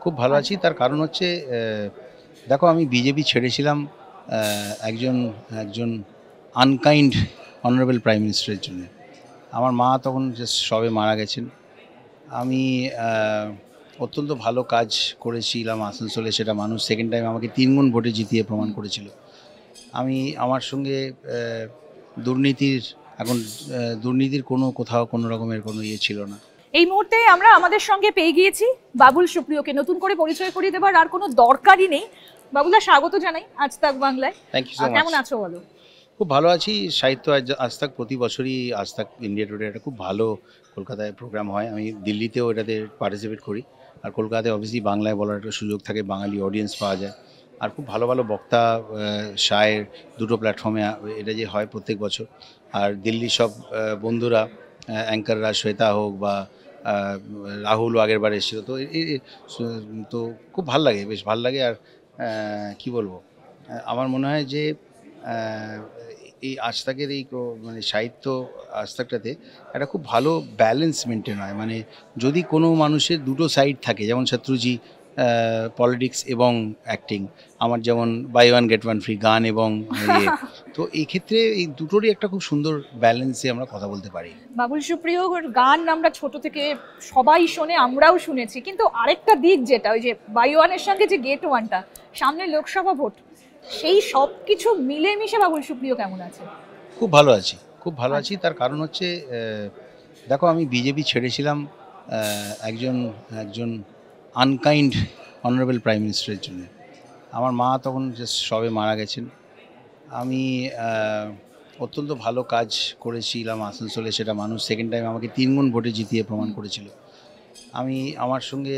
খুব ভালো আছি। তার কারণ হচ্ছে দেখো আমি বিজেপি ছেড়েছিলাম একজন একজন আনকাইন্ড অনারেবল প্রাইম মিনিস্টারের জন্য। আমার মা তখন জাস্ট সবে মারা গেছেন। আমি আহ, অত্যন্ত ভালো কাজ করেছিলাম আসানসোলে, সেটা মানুষ সেকেন্ড টাইম আমাকে 3 গুণ ভোটে জিতিয়ে প্রমাণ করেছিল। আমি আমার সঙ্গে দুর্নীতির এখন দুর্নীতির কোথাও কোনো রকমের কোনো ইয়ে ছিল না। এই মুহূর্তে আমরা আমাদের সঙ্গে পেয়ে গিয়েছি বাবুল সুপ্রিয়কে। নতুন করে পরিচয় করিয়ে দেবার আর কোনো দরকারই নেই। বাবুলা, স্বাগত জানাই আজ তাক বাংলায়। Thank you so much. কেমন আছো বলো? খুব ভালো আছি। সাহিত্য আজ তাক প্রতি বছরই আজ তাক ইন্ডিয়া টুডে একটা খুব ভালো কলকাতায় প্রোগ্রাম হয়। আমি দিল্লিতেও এটাতে পার্টিসিপেট করি, আর কলকাতায় অবভিয়াসলি বাংলায় বলার একটা সুযোগ থাকে, বাঙালি অডিয়েন্স পাওয়া যায়, আর খুব ভালো ভালো বক্তা শায়ের দুটো প্ল্যাটফর্মে এটা যে হয় প্রত্যেক বছর। আর দিল্লির সব বন্ধুরা, অ্যাঙ্কাররা, শ্বেতা হোক বা রাহুলও আগের বার এসেছিল, তো তো খুব ভাল লাগে, বেশ ভাল লাগে। আর কি বলবো, আমার মনে হয় যে এই আজতাকের এই মানে সাহিত্য আজতাকটাতে একটা খুব ভালো ব্যালেন্স মেনটেন হয়। মানে যদি কোনো মানুষের দুটো সাইড থাকে, যেমন শত্রুজি পলিটিক্স এবং অ্যাক্টিং, আমার যেমন buy one get one free গান এবং ইয়ে, তো এই ক্ষেত্রে এই দুটোরই একটা খুব সুন্দর ব্যালেন্সে আমরা কথা বলতে পারি। বাবুল সুপ্রিয়র গান আমরা ছোট থেকে সবাই শোনে, আমরাও শুনেছি, কিন্তু আরেকটা দিক যেটা ওই যে বাই ওয়ানের সঙ্গে যে গেট ওয়ানটা, সামনে লোকসভা ভোট, সেই সব কিছু মিলেমিশে বাবুল সুপ্রিয় কেমন আছে? খুব ভালো আছি, খুব ভালো আছি। তার কারণ হচ্ছে দেখো আমি বিজেপি ছেড়েছিলাম একজন একজন আনকাইন্ড অনারেবল প্রাইম মিনিস্টারের জন্য। আমার মা তখন জাস্ট সবে মারা গেছেন। আমি অত্যন্ত ভালো কাজ করেছিলাম আসানসোলে, সেটা মানুষ সেকেন্ড টাইম আমাকে 3 গুণ ভোটে জিতিয়ে প্রমাণ করেছিল। আমি আমার সঙ্গে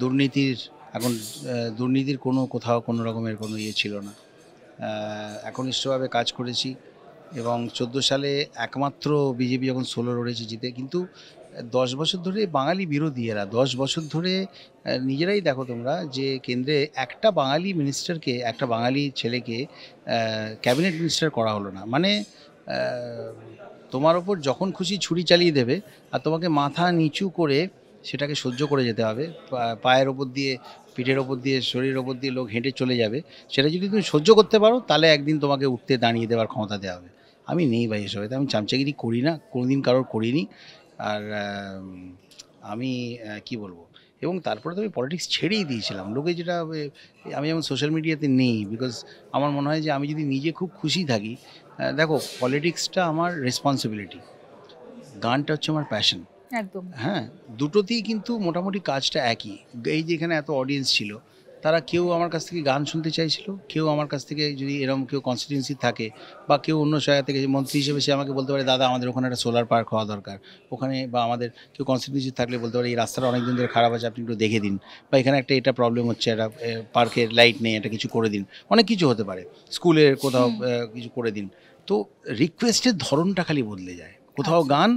দুর্নীতির এখন দুর্নীতির কোথাও কোনো রকমের কোনো ইয়ে ছিল না। একনিষ্ঠভাবে কাজ করেছি এবং 14 সালে একমাত্র বিজেপি যখন 16 লড়েছে জিতে। কিন্তু 10 বছর ধরে বাঙালি বিরোধী এরা 10 বছর ধরে নিজেরাই দেখো তোমরা যে কেন্দ্রে একটা বাঙালি মিনিস্টারকে, একটা বাঙালি ছেলেকে ক্যাবিনেট মিনিস্টার করা হলো না। মানে তোমার ওপর যখন খুশি ছুরি চালিয়ে দেবে, আর তোমাকে মাথা নিচু করে সেটাকে সহ্য করে যেতে হবে। পায়ের ওপর দিয়ে, পিঠের ওপর দিয়ে, শরীরের ওপর দিয়ে লোক হেঁটে চলে যাবে। সেটা যদি তুমি সহ্য করতে পারো, তাহলে একদিন তোমাকে উঠতে দাঁড়িয়ে দেওয়ার ক্ষমতা দেওয়া হবে। আমি নেই ভাই এসব, আমি চামচাগিরি করি না, কোনোদিন কারোর করিনি। আর আমি কি বলবো, এবং তারপরে তো আমি পলিটিক্স ছেড়েই দিয়েছিলাম। লোকে যেটা আমি যেমন সোশ্যাল মিডিয়াতে নেই, বিকজ আমার মনে হয় যে আমি যদি নিজে খুব খুশি থাকি, দেখো পলিটিক্সটা আমার রেসপন্সিবিলিটি, গানটা হচ্ছে আমার প্যাশন। একদম। হ্যাঁ, দুটোতেই কিন্তু মোটামুটি কাজটা একই। এই যে এখানে এত অডিয়েন্স ছিল, তারা কেউ আমার কাছ থেকে গান শুনতে চাইছিল, কেউ আমার কাছ থেকে যদি এরকম কেউ কনস্টিটিউয়েন্সি থাকে বা কেউ অন্য জায়গা থেকে মন্ত্রী হিসেবে সে আমাকে বলতে পারে দাদা আমাদের ওখানে একটা সোলার পার্ক হওয়া দরকার, ওখানে বা আমাদের কেউ কনস্টিটিউয়েন্সি থাকলে বলতে পারে এই রাস্তাটা অনেক দিন ধরে খারাপ আছে, আপনি একটু দেখে দিন, বা এখানে এটা প্রবলেম হচ্ছে, একটা পার্কের লাইট নেই, এটা কিছু করে দিন। অনেক কিছু হতে পারে, স্কুলের কোথাও কিছু করে দিন। তো রিকোয়েস্টের ধরনটা খালি বদলে যায়। কোথাও গান,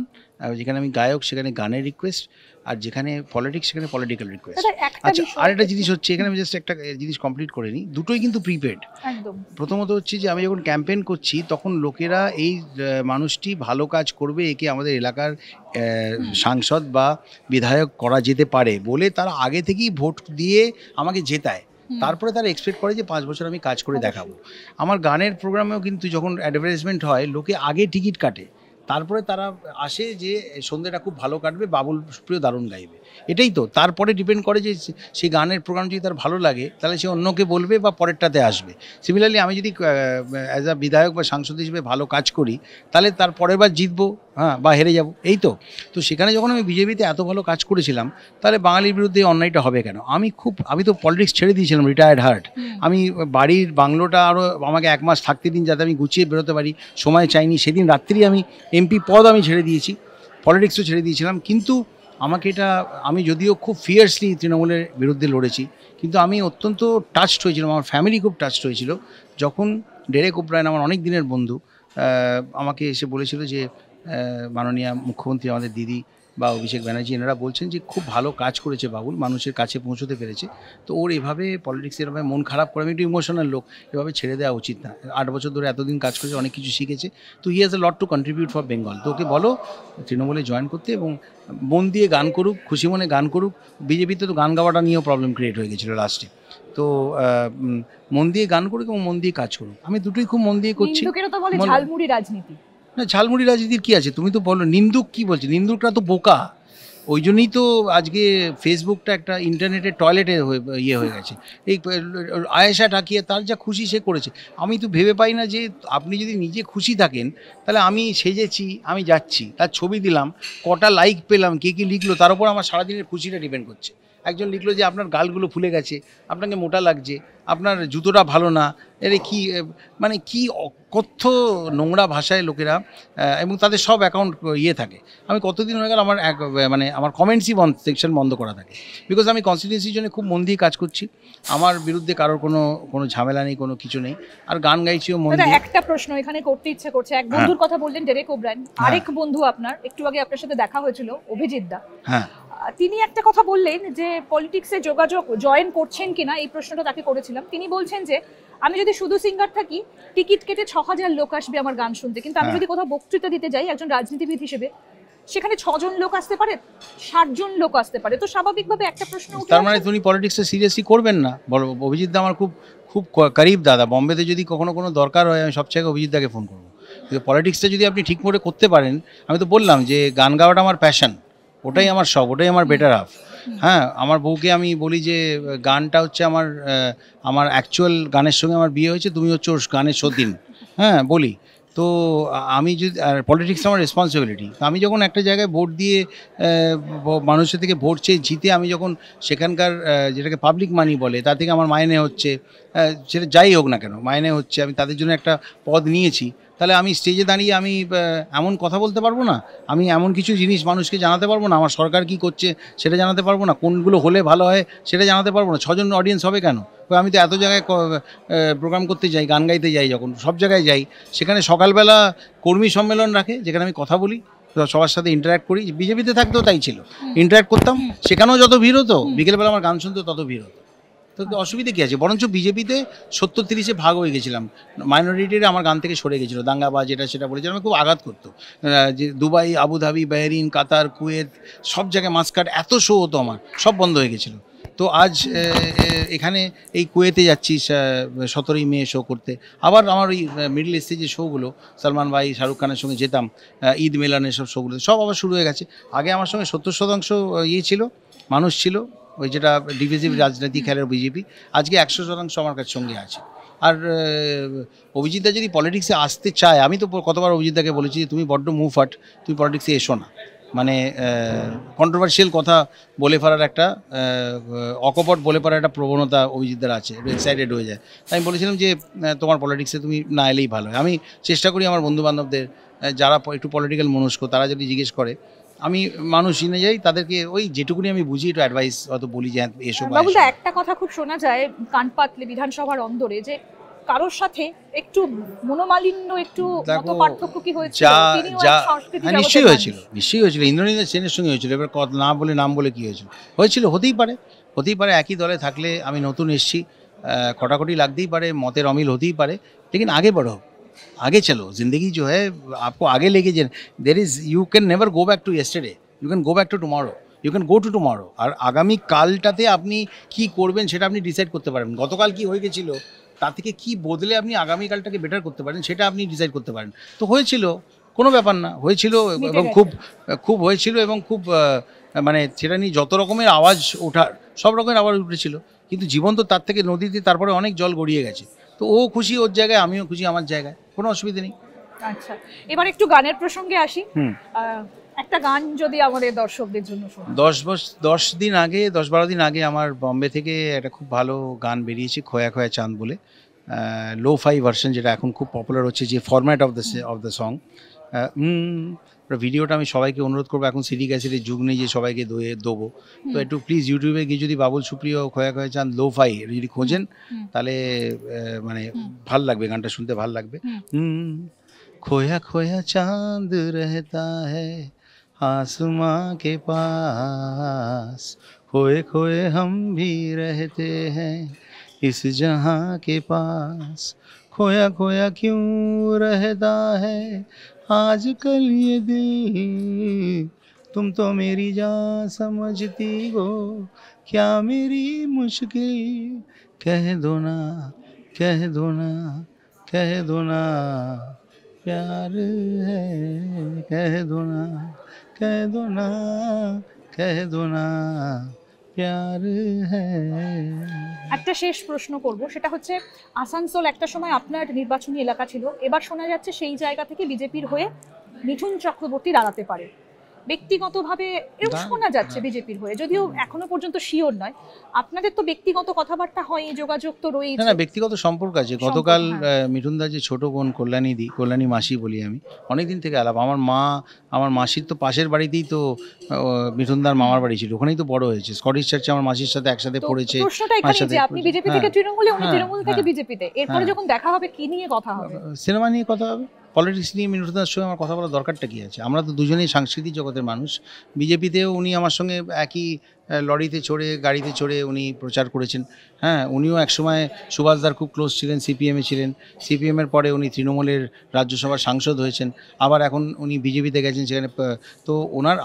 যেখানে আমি গায়ক সেখানে গানের রিকোয়েস্ট, আর যেখানে পলিটিক্স সেখানে পলিটিক্যাল রিকোয়েস্ট। আচ্ছা, আরেকটা জিনিস হচ্ছে, এখানে আমি জাস্ট একটা জিনিস কমপ্লিট করে নিই, দুটোই কিন্তু প্রিপেড। একদম। প্রথমত হচ্ছে যে আমি যখন ক্যাম্পেইন করছি তখন লোকেরা এই মানুষটি ভালো কাজ করবে, একে আমাদের এলাকার সাংসদ বা বিধায়ক করা যেতে পারে বলে তারা আগে থেকেই ভোট দিয়ে আমাকে জেতায়। তারপরে তারা এক্সপেক্ট করে যে 5 বছর আমি কাজ করে দেখাবো। আমার গানের প্রোগ্রামেও কিন্তু যখন অ্যাডভার্টাইজমেন্ট হয়, লোকে আগে টিকিট কাটে, তারপরে তারা আসে যে সন্ধ্যেটা খুব ভালো কাটবে, বাবুল সুপ্রিয় দারুণ গাইবে। এটাই তো, তারপরে ডিপেন্ড করে যে সেই গানের প্রোগ্রাম যদি তার ভালো লাগে তাহলে সে অন্যকে বলবে বা পরেরটাতে আসবে। সিমিলারলি আমি যদি অ্যাজ আ বিধায়ক বা সাংসদ হিসেবে ভালো কাজ করি, তাহলে তার পরের বার জিতবো, হ্যাঁ, বা হেরে যাব, এই তো। তো সেখানে যখন আমি বিজেপিতে এত ভালো কাজ করেছিলাম, তাহলে বাঙালির বিরুদ্ধে অন্যায়টা হবে কেন? আমি তো পলিটিক্স ছেড়ে দিয়েছিলাম, রিটায়ার্ড হার্ট। আমি বাড়ির বাংলোটা আরও আমাকে 1 মাস থাকতে দিন যাতে আমি গুছিয়ে বেরোতে পারি, সময় চাইনি। সেদিন রাত্রি আমি এমপি পদ আমি ছেড়ে দিয়েছি, পলিটিক্সও ছেড়ে দিয়েছিলাম। কিন্তু আমাকে আমি যদিও খুব ফিয়ার্সলি তৃণমূলের বিরুদ্ধে লড়েছি, কিন্তু আমি অত্যন্ত টাচড হয়েছিলাম, আমার ফ্যামিলি খুব টাচড হয়েছিল যখন ডেরেক ওব্রায়েন, আমার অনেক দিনের বন্ধু, আমাকে এসে বলেছিল যে মাননীয় মুখ্যমন্ত্রী আমাদের দিদি বা অভিষেক ব্যানার্জি এনারা বলছেন যে খুব ভালো কাজ করেছে বাবুল, মানুষের কাছে পৌঁছতে পেরেছে। তো ওর এভাবে পলিটিক্স এভাবে মন খারাপ করে, আমি একটু ইমোশনাল লোক, এভাবে ছেড়ে দেওয়া উচিত না। 8 বছর ধরে এতদিন কাজ করেছে, অনেক কিছু শিখেছে। তো he has a lot to contribute for Bengal. তো ওকে বলো তৃণমূলে জয়েন করতে এবং মন দিয়ে গান করুক, খুশি মনে গান করুক। বিজেপিতে তো গান গাওয়াটা নিয়েও প্রবলেম ক্রিয়েট হয়ে গেছিলো লাস্টে। তো মন দিয়ে গান করুক এবং মন দিয়ে কাজ করুক। আমি দুটোই খুব মন দিয়ে করছি। নিন্দুকেরা তো বলে ঝালমুড়ি রাজনীতি। না, ঝালমুড়ি রাজনীতির কী আছে? তুমি তো বলো নিন্দুক কী বলছে, নিন্দুকরা তো বোকা। ওই জন্যই তো আজকে ফেসবুকটা একটা ইন্টারনেটের টয়লেটে ইয়ে হয়ে গেছে। এই আয়েশা ঢাকিয়ে তার যা খুশি সে করেছে। আমি তো ভেবে পাই না যে আপনি যদি নিজে খুশি থাকেন তাহলে আমি সেজেছি, আমি যাচ্ছি, তার ছবি দিলাম, কটা লাইক পেলাম, কে কী লিখলো, তার উপর আমার সারাদিনের খুশিটা ডিপেন্ড করছে। একজন লিখলো যে আপনার গালগুলো ফুলে গেছে, আপনাকে মোটা লাগছে, আপনার জুতোটা ভালো না, এর কি মানে কি অকথ্য নোংরা ভাষায় লোকেরা, এবং তাদের সব অ্যাকাউন্ট ইয়ে থাকে। আমি কতদিন হয়ে গেল আমার মানে আমার কমেন্টসই সেকশন বন্ধ করা থাকে, বিকজ আমি কনস্টিটিউন্সির জন্য খুব মন দিয়ে কাজ করছি। আমার বিরুদ্ধে কারোর কোনো ঝামেলা নেই, কোনো কিছু নেই, আর গান গাইছিও মন দিয়ে। একটা প্রশ্ন এখানে করতে ইচ্ছে করছে। এক বন্ধুর কথা বললেন, ডেরেক ওব্রায়েন। আরেক বন্ধু আপনার, একটু আগে আপনার সাথে দেখা হয়েছিল, অভিজিৎ দা। হ্যাঁ, তিনি একটা কথা বললেন যে পলিটিক্সে যোগাযোগ জয়েন করছেন কিনা, এই প্রশ্নটা তাকে করেছিলাম। তিনি বলছেন যে আমি যদি শুধু সিঙ্গার থাকি, টিকিট কেটে 6000 লোক আসবে আমার গান শুনতে, কিন্তু আমি যদি কোথাও বক্তৃতা দিতে যাই একজন রাজনীতিবিদ হিসেবে, সেখানে 6 জন লোক আসতে পারে, 60 জন লোক আসতে পারে। তো স্বাভাবিকভাবে একটা প্রশ্ন উঠে, তার মানে তুমি পলিটিক্সে সিরিয়াসলি করবেন না? বলো, অভিজিৎ দা আমার খুব খুব করিব দাদা। বম্বেতে যদি কোনো দরকার হয় আমি সবচেয়ে অভিজিৎ দাকে ফোন করবো। কিন্তু পলিটিক্সটা যদি আপনি ঠিক করে করতে পারেন, আমি তো বললাম যে গান গাওয়াটা আমার প্যাশন, ওটাই আমার শখ, ওটাই আমার বেটার হাফ। হ্যাঁ, আমার বউকে আমি বলি যে গানটা হচ্ছে আমার অ্যাকচুয়াল গানের সঙ্গে আমার বিয়ে হয়েছে, তুমি হচ্ছে ওর গানের সতীন। হ্যাঁ, বলি তো। আমি যদি, আর পলিটিক্স আমার রেসপন্সিবিলিটি। আমি যখন একটা জায়গায় ভোট দিয়ে মানুষের থেকে ভোট চেয়ে জিতে, আমি যখন সেখানকার যেটাকে পাবলিক মানি বলে, তার থেকে আমার মাইনে হচ্ছে, সেটা যাই হোক না কেন মাইনে হচ্ছে, আমি তাদের জন্য একটা পদ নিয়েছি, তাহলে আমি স্টেজে দাঁড়িয়ে আমি এমন কথা বলতে পারবো না? আমি এমন কিছু জিনিস মানুষকে জানাতে পারবো না? আমার সরকার কি করছে সেটা জানাতে পারবো না? কোনগুলো হলে ভালো হয় সেটা জানাতে পারবো না? 6 জন অডিয়েন্স হবে কেন? আমি তো এত জায়গায় প্রোগ্রাম করতে যাই, গান গাইতে যাই, যখন সব জায়গায় যাই, সেখানে সকালবেলা কর্মী সম্মেলন রাখে, যেখানে আমি কথা বলি, সবার সাথে ইন্টারাক্ট করি। বিজেপিতে থাকতেও তাই ছিল, ইন্টারাক্ট করতাম, সেখানেও যত ভিড় হতো, বিকেলবেলা আমার গান শুনতেও তত ভিড় হতো। তো অসুবিধা কী আছে? বরঞ্চ বিজেপিতে 70-30 ভাগ হয়ে গেছিলাম, মাইনরিটিরা আমার গান থেকে সরে গেছিলো, দাঙ্গাবাজ এটা সেটা বলেছিলাম, আমি খুব আঘাত করতো। যে দুবাই, আবুধাবি, বাহরিন, কাতার, কুয়েত, সব জায়গায় মাস্কাট, এত শো হতো আমার, সব বন্ধ হয়ে গেছিলো। তো আজ এখানে এই কুয়েতে যাচ্ছি 17ই মে শো করতে। আবার আমার ওই মিডল ইস্টে যে শোগুলো, সলমান ভাই, শাহরুখ খানের সঙ্গে যেতাম, ঈদ মিলানের সব শোগুলো, সব আবার শুরু হয়ে গেছে। আগে আমার সঙ্গে 70% ইয়ে ছিল, মানুষ ছিল, ওই যেটা ডিভিজিভ রাজনীতি খেলার বিজেপি। আজকে 100% আমার কাছে সঙ্গে আছে। আর অভিজিৎদা যদি পলিটিক্সে আসতে চায়, আমি তো কতবার অভিজিৎদাকে বলেছি যে তুমি বড্ড মুভফাট, তুমি পলিটিক্সে এসো না। মানে কন্ট্রোভার্সিয়াল কথা বলে ফেলার একটা অকপট বলে ফেলার একটা প্রবণতা অভিজিৎদার আছে, একটু এক্সাইটেড হয়ে যায়। তাই আমি বলেছিলাম যে তোমার পলিটিক্সে তুমি না এলেই ভালো হয়। আমি চেষ্টা করি আমার বন্ধুবান্ধবদের, যারা একটু পলিটিক্যাল মনস্ক, তারা যদি জিজ্ঞেস করে, আমি মানুষ চিনে যাই, তাদেরকে ওই যেটুকুনি আমি বুঝি একটু অ্যাডভাইস হয়তো বলি যে এসব। বাবুদা, একটা কথা খুব শোনা যায় কান পাতলে বিধানসভার অন্দরে, যে কারোর সাথে একটু মনোমালিন্য, একটু মতপার্থক্য কি হয়েছিল? নিশ্চয়ই হয়েছিল, নিশ্চয়ই হয়েছিল। ইন্দ্রনীল সেনের সঙ্গে হয়েছিল। এবার না বলে নাম বলে কী হয়েছিল, হতেই পারে। একই দলে থাকলে, আমি নতুন এসেছি, খটাখটি লাগতেই পারে, মতের অমিল হতেই পারে, लेकिन आगे बढ़ो, आगे चलो। जिंदगी जो है आपको आगे लेके जाए। There is, you can never go back to yesterday, you can go back to tomorrow, you can go to tomorrow. আর আগামী কালটাতে আপনি কি করবেন সেটা আপনি ডিসাইড করতে পারেন। গতকাল কি হয়ে গেছিল, তার থেকে কি বদলে আপনি আগামীকালটাকে বেটার করতে পারেন, সেটা আপনি ডিসাইড করতে পারেন। তো হয়েছিল, কোনো ব্যাপার না, হয়েছিল, এবং খুব হয়েছিল, এবং খুব মানে সেটা নিয়ে যত রকমের আওয়াজ ওঠার, সব রকমের আওয়াজ উঠেছিল। কিন্তু জীবন তো তার থেকে, নদীতে তারপরে অনেক জল গড়িয়ে গেছে। তো ও খুশি ওর জায়গায়, আমিও খুশি আমার জায়গায়, কোনো অসুবিধা নেই। আচ্ছা, এবার একটু গানের প্রসঙ্গে আসি। একটা গান যদি আমাদের দর্শকদের জন্য শোনান। 10-12 দিন আগে আমার বম্বে থেকে একটা খুব ভালো গান বেরিয়েছে, খোয়া খোয়া চাঁদ বলে, লো-ফাই ভার্সন, যেটা এখন খুব পপুলার হচ্ছে, যে ফরম্যাট অফ দ্য সং। ভিডিওটা আমি সবাইকে অনুরোধ করবো, এখন সিডি ক্যাসেটের যুগ নেই যে সবাইকে দেবো, তো একটু প্লিজ ইউটিউবে গিয়ে যদি বাবুল সুপ্রিয় খোয়া খোয়া চাঁদ লো-ফাই যদি খোঁজেন, তাহলে মানে ভাল লাগবে, গানটা শুনতে ভাল লাগবে। खोया खोया चांद रहता है आसमां के पास खोए खोए हम भी रहते हैं इस जहां के पास खोया खोया क्यों रहता है आजकल ये दिल तुम तो मेरी जान समझती हो क्या मेरी मुश्किल कह दो ना कह दो ना कह दो ना प्यार है कह दो ना कह दो ना कह दो ना प्यार है। একটা শেষ প্রশ্ন করব, সেটা হচ্ছে আসানসোল একটা সময় আপনার নির্বাচনী এলাকা ছিল, এবার শোনা যাচ্ছে সেই জায়গা থেকে বিজেপির হয়ে মিঠুন চক্রবর্তী দাঁড়াতে পারে। ব্যক্তিগতভাবে এরকম শোনা যাচ্ছে বিজেপির হয়ে, যদিও এখনো পর্যন্ত শিওর নয়। আপনাদের তো ব্যক্তিগত কথাবার্তা হয়, যোগাযোগ তো না রয়েছে। না ব্যক্তিগত সম্পর্ক আছে। গতকাল হ্যাঁ। মিঠুনদার যে ছোট বোন কল্যাণী মাসি বলি আমি, অনেকদিন থেকে আলাপ। আমার মাসির তো পাশের বাড়িতেই তো মিঠুনদার মামার বাড়ি ছিল, ওখানেই তো বড় হয়েছে। স্কটিশ চার্চে আমার মাসির সাথে একসাথে তো পড়েছে। প্রশ্নটা এখানে যে আপনি বিজেপি থেকে তৃণমূলে, উনি হ্যাঁ, তৃণমূল থেকে হ্যাঁ, বিজেপিতে, এরপরে যখন দেখা হবে কি নিয়ে কথা হবে? সিনেমা নিয়ে কথা হবে, পলিটিক্স নিয়ে মিঠুনদার সঙ্গে আমার কথা বলার দরকারটা কী আছে? আমরা তো দুজনেই সাংস্কৃতিক জগতের মানুষ। বিজেপিতেও উনি আমার সঙ্গে একই লরিতে চড়ে গাড়িতে চড়ে উনি প্রচার করেছেন। হ্যাঁ, উনিও একসময় সুভাষদার খুব ক্লোজ ছিলেন, সিপিএমে ছিলেন। সিপিএমের পরে উনি তৃণমূলের রাজ্যসভার সাংসদ হয়েছেন, আবার এখন উনি বিজেপিতে গেছেন সেখানে। তো ওনার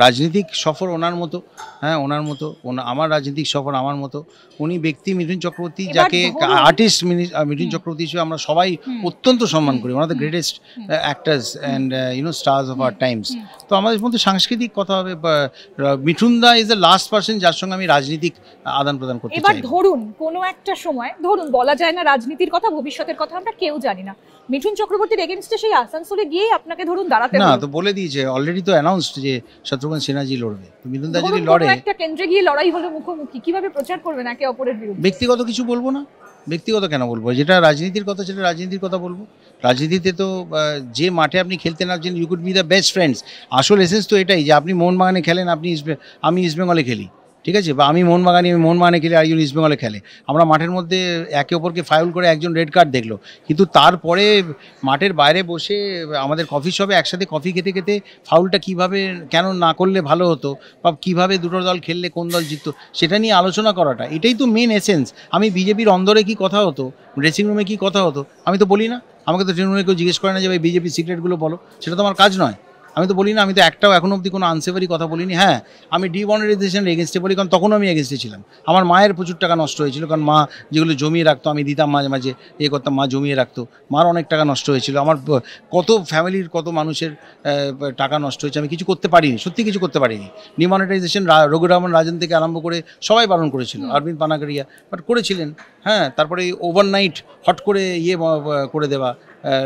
রাজনৈতিক সফর ওনার মতো, হ্যাঁ ওনার মতো, আমার রাজনৈতিক সফর আমার মতো। উনি ব্যক্তি মিঠুন চক্রবর্তী, যাকে আর্টিস্ট মিঠুন চক্রবর্তী হিসেবে আমরা সবাই অত্যন্ত সম্মান করি। ওনার the greatest actors and stars of our times. তো আমাদের মধ্যে সাংস্কৃতিক কথা হবে। মিঠুনদা ইজ দ্য লাস্ট পার্সন যার সঙ্গে আমি রাজনীতিক আদান প্রদান করতে চাই। এবার ধরুন কোনো একটা সময়, ধরুন বলা যায় না রাজনীতির কথা, ভবিষ্যতের কথা আমরা কেউ জানি না, মিঠুন চক্রবর্তীর এগেইনস্টে সেই আসানসোলে গিয়ে আপনাকে ধরুন দাঁড়াতে না, হলো। তো বলে দিয়েছে অলরেডি, তো অ্যানাউন্সড যে শত্রুঘ্ন সিনহাজি লড়বে। তো মিঠুনদা যদি ধরুন লড়ে, কোনো একটা কেন্দ্রে গিয়ে লড়াই হলো মুখোমুখি, কিভাবে প্রচার করবেন একে অপরের বিরুদ্ধে? ব্যক্তিগত কিছু বলবো না। ব্যক্তিগত কেন বলবো? যেটা রাজনীতির কথা সেটা রাজনীতির কথা বলবো। রাজনীতিতে তো যে মাঠে আপনি খেলতে না জানেন, you could be the best friends. আসল এসেন্স তো এটাই যে আপনি মোহনবাগানে খেলেন, আমি ইস্টবেঙ্গলে খেলি, ঠিক আছে, বা আমি মোহনবাগানে খেলি, আরেকজন ইস্টবেঙ্গলে খেলে। আমরা মাঠের মধ্যে একে অপরকে ফাউল করে একজন রেড কার্ড দেখলো, কিন্তু তারপরে মাঠের বাইরে বসে আমাদের কফি শপে একসাথে কফি খেতে খেতে ফাউলটা কিভাবে কেন না করলে ভালো হতো, বা কীভাবে দুটো দল খেললে কোন দল জিততো, সেটা নিয়ে আলোচনা করাটা, এটাই তো মেন এসেন্স। আমি বিজেপির অন্দরে কী কথা হতো, ড্রেসিং রুমে কী কথা হতো, আমি তো বলি না। আমাকে তো তৃণমূলে কেউ জিজ্ঞেস করে না যে ভাই বিজেপির সিক্রেটগুলো বলো, সেটা তো আমার কাজ নয়। আমি তো বলি না, আমি তো একটাও এখনো অবধি কোনো আনসেভারি কথা বলিনি। হ্যাঁ, আমি ডিমনিটাইজেশনের এগেনস্টে বলি, কারণ তখনও আমি এগেনস্টে ছিলাম। আমার মায়ের প্রচুর টাকা নষ্ট হয়েছিল, কারণ মা যেগুলো জমিয়ে রাখতো আমি দিতাম, মাঝে মাঝে করতাম, মা জমিয়ে রাখতো, মার অনেক টাকা নষ্ট হয়েছিল। আমার কত ফ্যামিলির কত মানুষের টাকা নষ্ট হয়েছে, আমি কিছু করতে পারিনি, সত্যি কিছু করতে পারিনি। ডিমনিটাইজেশন রঘুরামন রাজন থেকে আরম্ভ করে সবাই বারণ করেছিল, অরবিন্দ পানাগড়িয়া বাট করেছিলেন। হ্যাঁ, তারপরে ওভারনাইট হট করে করে দেওয়া,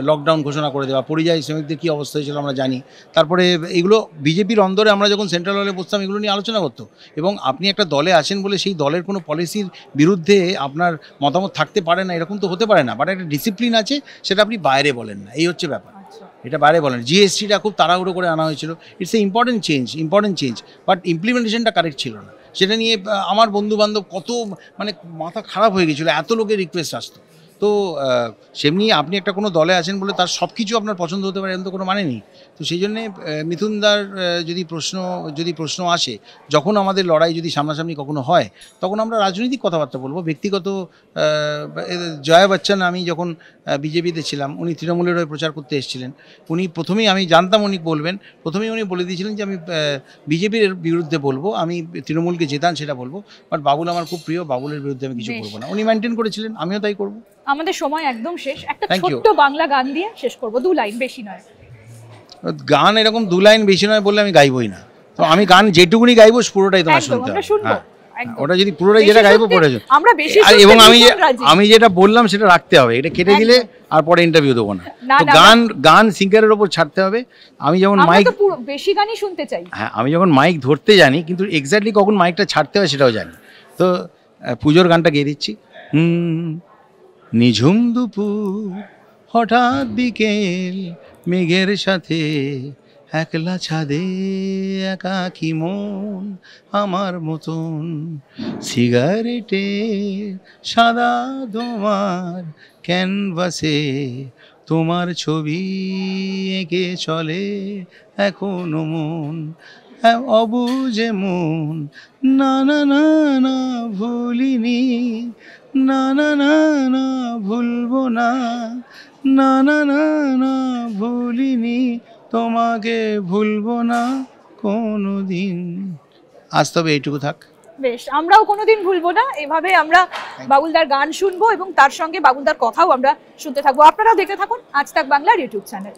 লকডাউন ঘোষণা করে দেওয়া, পরিযায়ী শ্রমিকদের কী অবস্থা হয়েছিল আমরা জানি। তারপরে এগুলো বিজেপির অন্দরে আমরা যখন সেন্ট্রাল হলে বসতাম এগুলো নিয়ে আলোচনা করতো। এবং আপনি একটা দলে আছেন বলে সেই দলের কোনো পলিসির বিরুদ্ধে আপনার মতামত থাকতে পারে না, এরকম তো হতে পারে না। বাট একটা ডিসিপ্লিন আছে, সেটা আপনি বাইরে বলেন না, এই হচ্ছে ব্যাপার। এটা বাইরে বলেন। জিএসটিটা খুব তাড়াহুড়ো করে আনা হয়েছিল, it's a important change, but ইমপ্লিমেন্টেশনটা কারেক্ট ছিল না। সেটা নিয়ে আমার বন্ধুবান্ধব কত মানে মাথা খারাপ হয়ে গেছিলো, এত লোকের রিকোয়েস্ট আসতো। তো সেমনি আপনি একটা কোনো দলে আছেন বলে তার সব কিছু আপনার পছন্দ হতে পারে এমন তো কোনো মানে নেই। তো সেই জন্যে মিথুনদার যদি প্রশ্ন আসে, যখন আমাদের লড়াই যদি সামনাসামনি কখনো হয়, তখন আমরা রাজনৈতিক কথাবার্তা বলবো। ব্যক্তিগত জয়া বচ্চন, আমি যখন বিজেপিতে ছিলাম, উনি তৃণমূলের হয়ে প্রচার করতে এসেছিলেন। উনি প্রথমেই, আমি জানতাম উনি বলবেন, প্রথমেই উনি বলে দিয়েছিলেন যে আমি বিজেপির বিরুদ্ধে বলবো, আমি তৃণমূলকে জেতান সেটা বলবো, বাট বাবুল আমার খুব প্রিয়, বাবুলের বিরুদ্ধে আমি কিছু বলবো না। উনি মেনটেন করেছিলেন, আমিও তাই করবো। আমাদের সময় একদম শেষ, একটা ছোট্ট বাংলা গান দিয়ে শেষ করব, 2 লাইন, বেশি নয়। গান এরকম 2 লাইন বেশি নয় বললে আমি গাইবই না। তো আমি গান যেটুকুনি গাইবো পুরোটাই তোমার শুনতে হবে। হ্যাঁ, ওটা যদি পুরোটাই যেটা গাইবো প্রয়োজন, এবং আমি যেটা বললাম সেটা রাখতে হবে, এটা কেটে দিলে আর পরে ইন্টারভিউ দেবো না। তো গান সিঙ্গারের ওপর ছাড়তে হবে। আমি যেমন মাইক, বেশি গানই শুনতে চাই। হ্যাঁ, আমি যখন মাইক ধরতে জানি, কিন্তু এক্স্যাক্টলি কখন মাইকটা ছাড়তে হয় সেটাও জানি। তো পুজোর গানটা গেয়ে দিচ্ছি। নিঝুম দুপুর, হঠাৎ বিকেল, মেঘের সাথে একলা ছাদে একাকী মন আমার মতন, সিগারেটে সাদা তোমার ক্যানভাসে তোমার ছবি এঁকে চলে এখনো মন, অবুঝে মন, না না না না ভুলিনি, না না না না ভুলবো না, না না না না ভুলিনি, তোমাকে ভুলবো না কোনো দিন। আজ তবে এইটুকু থাক। বেশ, আমরাও কোনোদিন ভুলবো না। এভাবে আমরা বাবুলদার গান শুনবো এবং তার সঙ্গে বাবুলদার কথাও আমরা শুনতে থাকবো। আপনারা দেখতে থাকুন আজ তাক বাংলার ইউটিউব চ্যানেল।